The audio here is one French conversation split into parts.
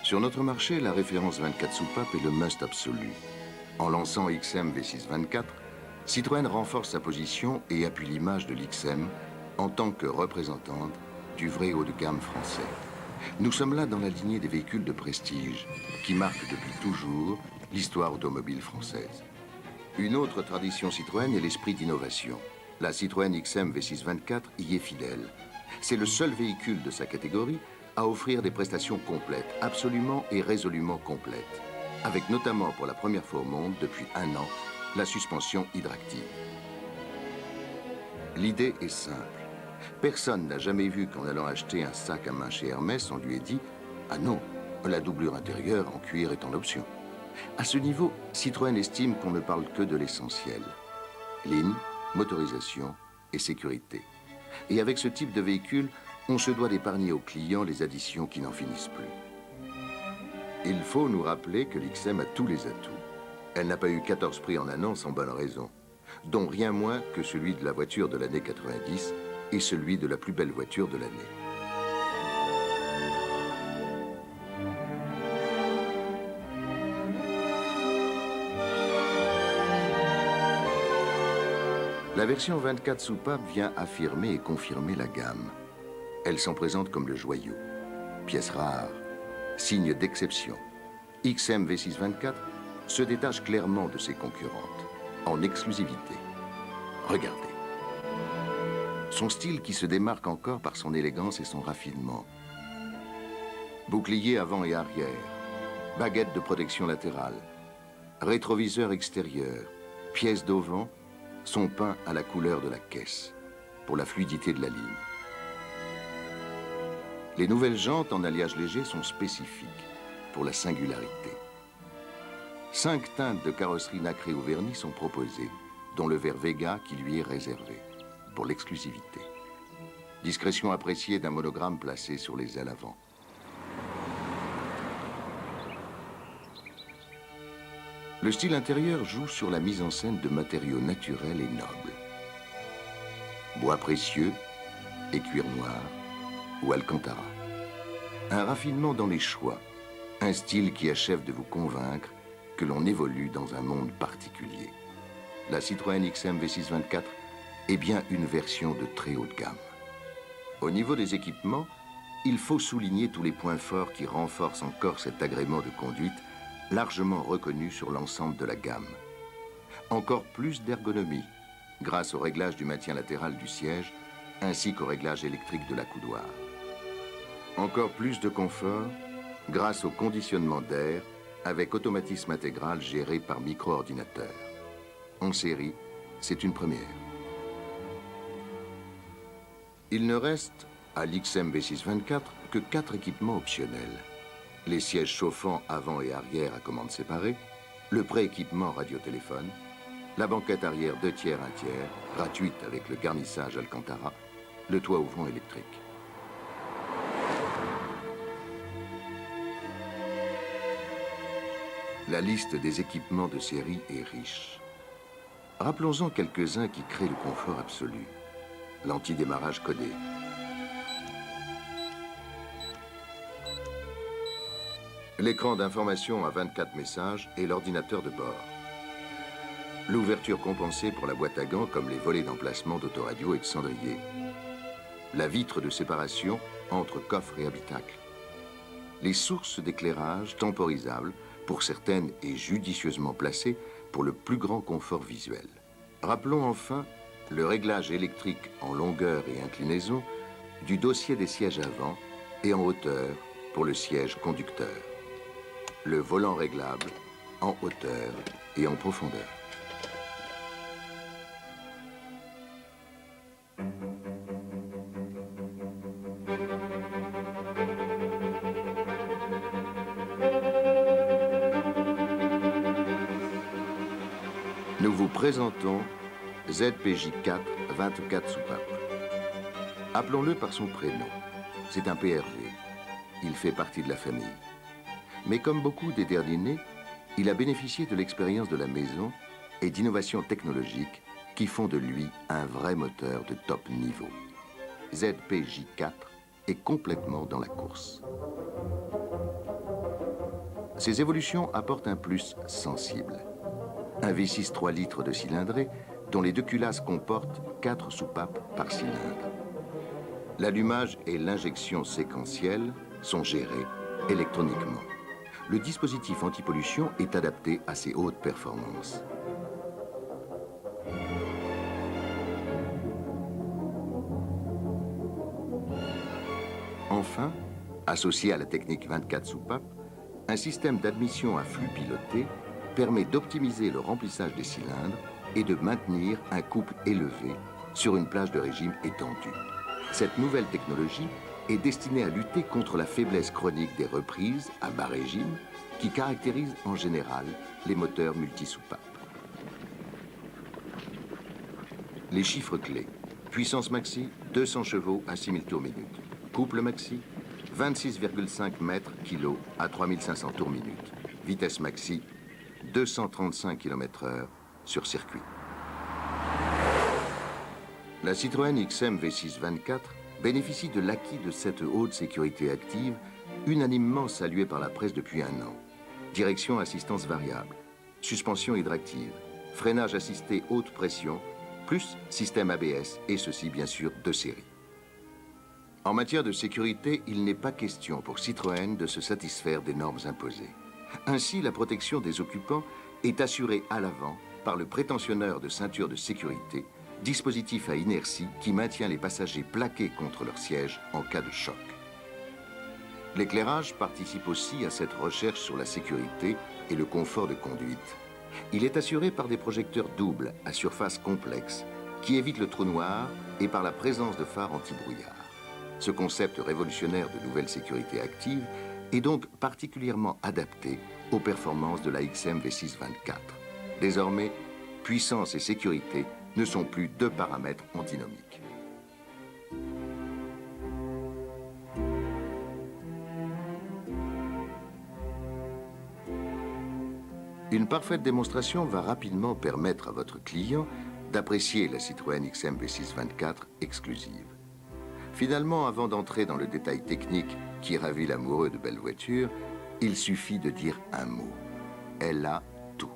Sur notre marché, la référence 24 soupapes est le must absolu. En lançant XM V624, Citroën renforce sa position et appuie l'image de l'XM en tant que représentante du vrai haut de gamme français. Nous sommes là dans la lignée des véhicules de prestige qui marquent depuis toujours l'histoire automobile française. Une autre tradition Citroën est l'esprit d'innovation. La Citroën XM V624 y est fidèle. C'est le seul véhicule de sa catégorie à offrir des prestations complètes, absolument et résolument complètes, avec notamment pour la première fois au monde, depuis 1 an, la suspension hydractive. L'idée est simple. Personne n'a jamais vu qu'en allant acheter un sac à main chez Hermès, on lui ait dit « Ah non, la doublure intérieure en cuir est en option ». À ce niveau, Citroën estime qu'on ne parle que de l'essentiel. Ligne, motorisation et sécurité. Et avec ce type de véhicule, on se doit d'épargner aux clients les additions qui n'en finissent plus. Il faut nous rappeler que l'XM a tous les atouts. Elle n'a pas eu 14 prix en 1 an sans bonne raison, dont rien moins que celui de la voiture de l'année 90 et celui de la plus belle voiture de l'année. La version 24 soupapes vient affirmer et confirmer la gamme. Elle s'en présente comme le joyau, pièce rare, signe d'exception. XM V624 se détache clairement de ses concurrentes, en exclusivité. Regardez. Son style qui se démarque encore par son élégance et son raffinement. Bouclier avant et arrière, baguette de protection latérale, rétroviseur extérieur, pièces d'auvent sont peints à la couleur de la caisse, pour la fluidité de la ligne. Les nouvelles jantes en alliage léger sont spécifiques, pour la singularité. 5 teintes de carrosserie nacrée ou vernis sont proposées, dont le vert Vega qui lui est réservé, pour l'exclusivité. Discrétion appréciée d'un monogramme placé sur les ailes avant. Le style intérieur joue sur la mise en scène de matériaux naturels et nobles. Bois précieux et cuir noir ou alcantara. Un raffinement dans les choix, un style qui achève de vous convaincre que l'on évolue dans un monde particulier. La Citroën XM V624 est bien une version de très haut de gamme. Au niveau des équipements, il faut souligner tous les points forts qui renforcent encore cet agrément de conduite largement reconnu sur l'ensemble de la gamme. Encore plus d'ergonomie, grâce au réglage du maintien latéral du siège, ainsi qu'au réglage électrique de la coudoir. Encore plus de confort, grâce au conditionnement d'air, avec automatisme intégral géré par micro-ordinateur. En série, c'est une première. Il ne reste à l'XM V624 que 4 équipements optionnels. Les sièges chauffants avant et arrière à commande séparée, le pré-équipement radiotéléphone, la banquette arrière 2 tiers, 1 tiers, gratuite avec le garnissage Alcantara, le toit ouvrant électrique. La liste des équipements de série est riche. Rappelons-en quelques-uns qui créent le confort absolu. L'antidémarrage codé. L'écran d'information à 24 messages et l'ordinateur de bord. L'ouverture compensée pour la boîte à gants comme les volets d'emplacement d'autoradio et de cendrier. La vitre de séparation entre coffre et habitacle. Les sources d'éclairage temporisables, pour certaines et judicieusement placées, pour le plus grand confort visuel. Rappelons enfin le réglage électrique en longueur et inclinaison du dossier des sièges avant et en hauteur pour le siège conducteur. Le volant réglable en hauteur et en profondeur. Nous vous présentons ZPJ4 24 soupapes. Appelons-le par son prénom. C'est un PRV. Il fait partie de la famille. Mais comme beaucoup des derniers nés, il a bénéficié de l'expérience de la maison et d'innovations technologiques qui font de lui un vrai moteur de top niveau. ZPJ4 est complètement dans la course. Ces évolutions apportent un plus sensible. Un V6 3 litres de cylindrée, dont les deux culasses comportent 4 soupapes par cylindre. L'allumage et l'injection séquentielle sont gérés électroniquement. Le dispositif antipollution est adapté à ces hautes performances. Enfin, associé à la technique 24 soupapes, un système d'admission à flux piloté permet d'optimiser le remplissage des cylindres et de maintenir un couple élevé sur une plage de régime étendue. Cette nouvelle technologie est destinée à lutter contre la faiblesse chronique des reprises à bas régime qui caractérise en général les moteurs multisoupapes. Les chiffres clés. Puissance maxi, 200 chevaux à 6000 tours minute. Couple maxi, 26,5 mètres kg à 3500 tours minute. Vitesse maxi, 235 km/h sur circuit. La Citroën XM V6 24 bénéficie de l'acquis de cette haute sécurité active, unanimement saluée par la presse depuis un an. Direction assistance variable, suspension hydractive, freinage assisté haute pression, plus système ABS, et ceci bien sûr de série. En matière de sécurité, il n'est pas question pour Citroën de se satisfaire des normes imposées. Ainsi, la protection des occupants est assurée à l'avant par le prétentionneur de ceinture de sécurité, dispositif à inertie qui maintient les passagers plaqués contre leur siège en cas de choc. L'éclairage participe aussi à cette recherche sur la sécurité et le confort de conduite. Il est assuré par des projecteurs doubles à surface complexe qui évitent le trou noir et par la présence de phares anti-brouillard. Ce concept révolutionnaire de nouvelle sécurité active est donc particulièrement adapté aux performances de la XM V6 24. Désormais, puissance et sécurité ne sont plus deux paramètres antinomiques. Une parfaite démonstration va rapidement permettre à votre client d'apprécier la Citroën XM V6 24 exclusive. Finalement, avant d'entrer dans le détail technique qui ravit l'amoureux de belles voitures, il suffit de dire un mot. Elle a tout.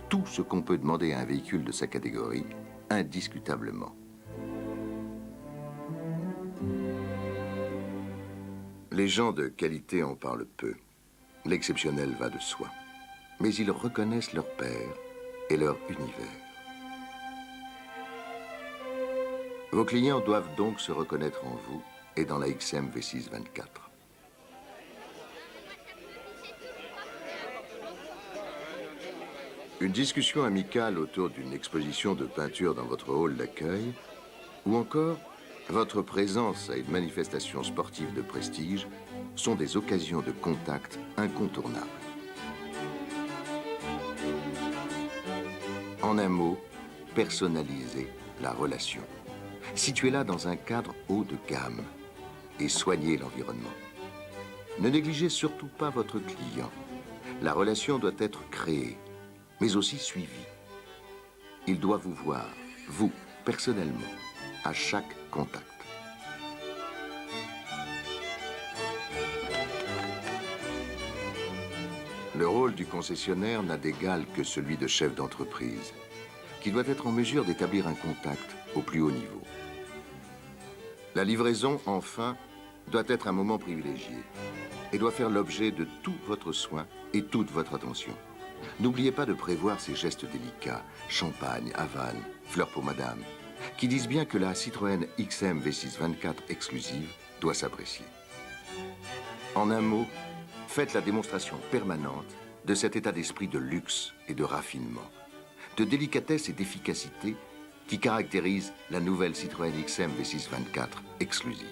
Tout ce qu'on peut demander à un véhicule de sa catégorie, indiscutablement. Les gens de qualité en parlent peu. L'exceptionnel va de soi. Mais ils reconnaissent leur père et leur univers. Vos clients doivent donc se reconnaître en vous et dans la XM V6 24. Une discussion amicale autour d'une exposition de peinture dans votre hall d'accueil, ou encore votre présence à une manifestation sportive de prestige sont des occasions de contact incontournables. En un mot, personnaliser la relation. Situez-la dans un cadre haut de gamme et soignez l'environnement. Ne négligez surtout pas votre client. La relation doit être créée, mais aussi suivie. Il doit vous voir, vous, personnellement, à chaque contact. Le rôle du concessionnaire n'a d'égal que celui de chef d'entreprise, qui doit être en mesure d'établir un contact au plus haut niveau. La livraison, enfin, doit être un moment privilégié et doit faire l'objet de tout votre soin et toute votre attention. N'oubliez pas de prévoir ces gestes délicats, champagne, Havane, fleurs pour madame, qui disent bien que la Citroën XM V6 24 exclusive doit s'apprécier. En un mot, faites la démonstration permanente de cet état d'esprit de luxe et de raffinement, de délicatesse et d'efficacité qui caractérise la nouvelle Citroën XM V6 24 exclusive.